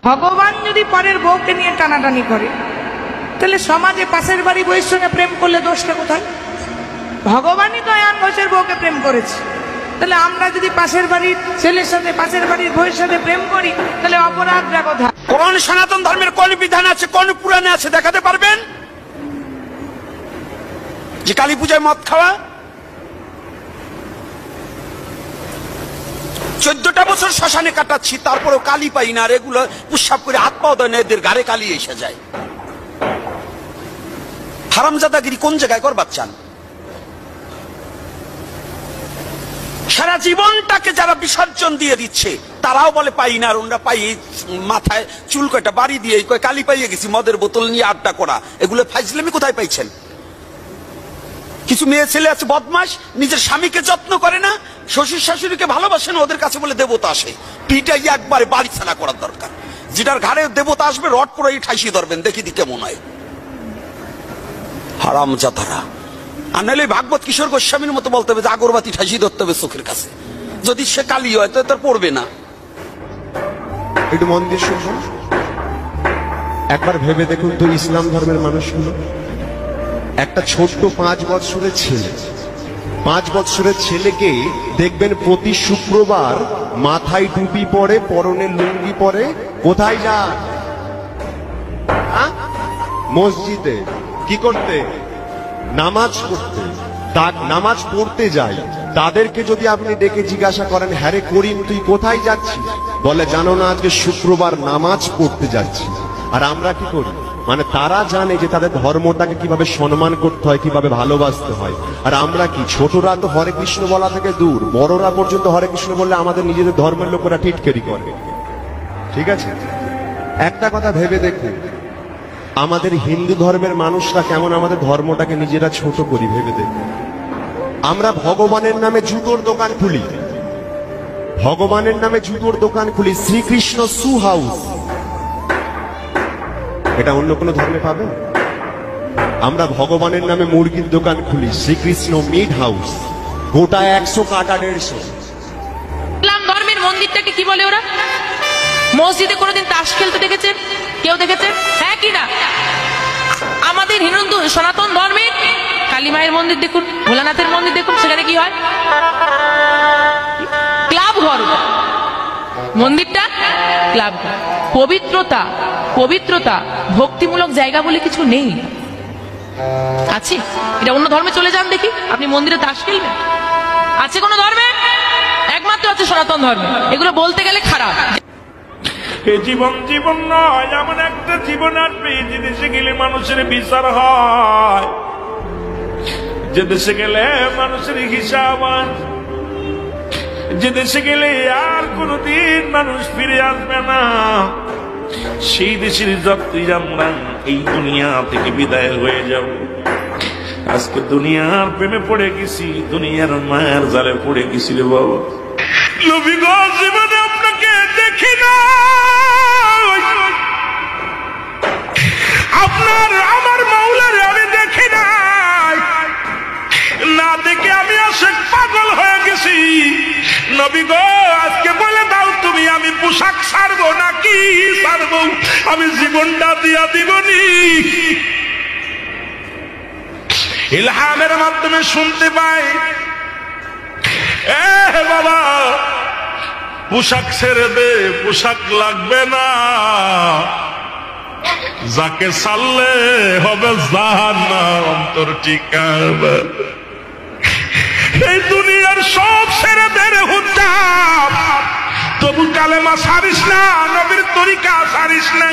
ভগবান যদি পরের বউকে নিয়ে টানাটানি করে, তাহলে সমাজে পাশের বাড়ি বউয়ের সঙ্গে প্রেম করলে দোষটা কোথায়? ভগবানই তো আয়ান ঘোষের বউকে প্রেম করেছে, তাহলে আমরা যদি পাশের বাড়ির ছেলের সাথে পাশের বাড়ির বউয়ের সাথে প্রেম করি, তাহলে অপরাধটা কোথায়? কোন সনাতন ধর্মের কোন বিধান আছে, কোন পুরাণে আছে দেখাতে পারবেন যে কালী পূজায় মদ খাওয়া? 14টা বছর শ্মশানে কাটাচ্ছি, তারপরেও কালি পাই না। আর এগুলো পুষ্পাপ করে হাত পাও দেয় না, এদের গাড়ে কালি এসে যায়। হারামজাদাগিরি কোন জায়গায় করবার চান? সারা জীবনটাকে যারা বিসর্জন দিয়ে দিচ্ছে, তারাও বলে পাই না। আর ওরা পাই, মাথায় চুল কয়টা বাড়ি দিয়ে কয় কালি পাইয়ে গেছি, মদের বোতল নিয়ে আড্ডা করা। এগুলো ফাইজলামি কোথায় পাইছেন? কিছু মেয়ে ছেলে আছে বদমাস, নিজের স্বামীকে যত্ন করে না, শ্বশুর শাশুড়িকে ভালোবাসে না, ওদের কাছে বলে দেবতা আসে। পিটাই একবারে বাড়ি ছাড়া করার দরকার। যেটার ঘাড়ে দেবতা আসবে রড পরে ঠাইসিয়ে ধরবেন, দেখি দি কেমন হয়। হারামজাদারা। আর নাহলে ভাগবত কিশোর গোস্বামীর মতো বলতে হবে যে আগরবাতি ঠাইসিয়ে ধরতে হবে চোখের কাছে। যদি সে কালি হয় তো তার পড়বে না। একটু মন দিয়ে শুনবেন, একবার ভেবে দেখুন তো, ইসলাম ধর্মের মানুষগুলো, একটা ছোট্ট 5 বছরের ছেলে, 5 বছরের ছেলেকে দেখবেন প্রতি শুক্রবার মাথায় টুপি পরে, পরনে লুঙ্গি পরে, কোথায় যায়? মসজিদে। কি করতে? নামাজ পড়তে। নামাজ পড়তে যায়। তাদেরকে যদি আপনি ডেকে জিজ্ঞাসা করেন, হ্যাঁ রে করিম তুই কোথায় যাচ্ছিস, বলে জানো না আজকে শুক্রবার নামাজ পড়তে যাচ্ছি। আর আমরা কি করি? মানে তারা জানে যে তাদের ধর্মটাকে কিভাবে সম্মান করতে হয়, কিভাবে ভালোবাসতে হয়। আর আমরা কি, ছোটরা তো হরে কৃষ্ণ বলা থেকে দূর, বড়রা পর্যন্ত হরে কৃষ্ণ বললে আমাদের নিজেদের ধর্মের লোকেরা টিটকারি করে। ঠিক আছে, একটা কথা ভেবে দেখুন, আমাদের হিন্দু ধর্মের মানুষরা কেমন আমাদের ধর্মটাকে নিজেরা ছোট করি, ভেবে দেখুন। আমরা ভগবানের নামে জুতোর দোকান খুলি, ভগবানের নামে জুতোর দোকান খুলি, শ্রীকৃষ্ণ শু হাউস। এটা অন্য কোনো ধর্মে পাবেন? আমরা ভগবানের নামে মুরগির দোকান খুলি, শ্রীকৃষ্ণ মিট হাউস, গোটা 100 কাটা 150। ইসলাম ধর্মের মন্দিরটাকে কি বলে ওরা? মসজিদে কোনোদিন তাস খেলতে দেখেছেন? কেউ দেখেছেন? হ্যাঁ কি না? আমাদের হিন্দু সনাতন ধর্মের কালী মায়ের মন্দির দেখুন, ভোলানাথের মন্দির দেখুন, সেখানে কি হয়? ক্লাব ঘর। মন্দিরটা ক্লাব ঘর। পবিত্রতা, পবিত্রতা, ভক্তিমূলক জায়গা বলে কিছু নেই। আছে? এটা অন্য ধর্মে চলে যান দেখি, আপনি মন্দিরে তাস খেলবেন? আছে কোনো ধর্মে? একমাত্র আছে সনাতন ধর্মে। এগুলো বলতে গেলে খারাপ। এই জীবন জীবন নয়, এমন একটা জীবন আসবে যে দেশে গেলে মানুষের বিচার হয়, যে দেশে গেলে মানুষের হিসাব হয়, যে দেশে গেলে আর কোনদিন মানুষ ফিরে আসবে না। সেই দেশের যাত্রী আমরা এই দুনিয়া থেকে বিদায় হয়ে যাব। আজকে দুনিয়ার প্রেমে পড়ে গেছি, দুনিয়ার মায়ের জালে পড়ে গেছি রে বাবা। নবী গো, জীবনে আপনাকে দেখি না, আপনার আমার মাওলার আমি দেখি নাই, না দেখে আমি আশেক পাগল হয়ে গেছি। নবী গো, আজকে বলে দাও তুমি, আমি পোশাক ছাড়বো নাকি ছাড়বো? আমি জীবনটা দিয়া দিবনি। ইলহামের মাধ্যমে শুনতে পাই, এ বাবা পোশাক ছেড়ে দে, পোশাক লাগবে না, যাকে ছাড়লে হবে জাহান্নাম তোর ঠিকানা। এই দুনিয়ার সব ছেড়ে দে রে হুজ্জাব, তবু কালেমা ছাড়িস না, নবীর তরিকা ছাড়িস না।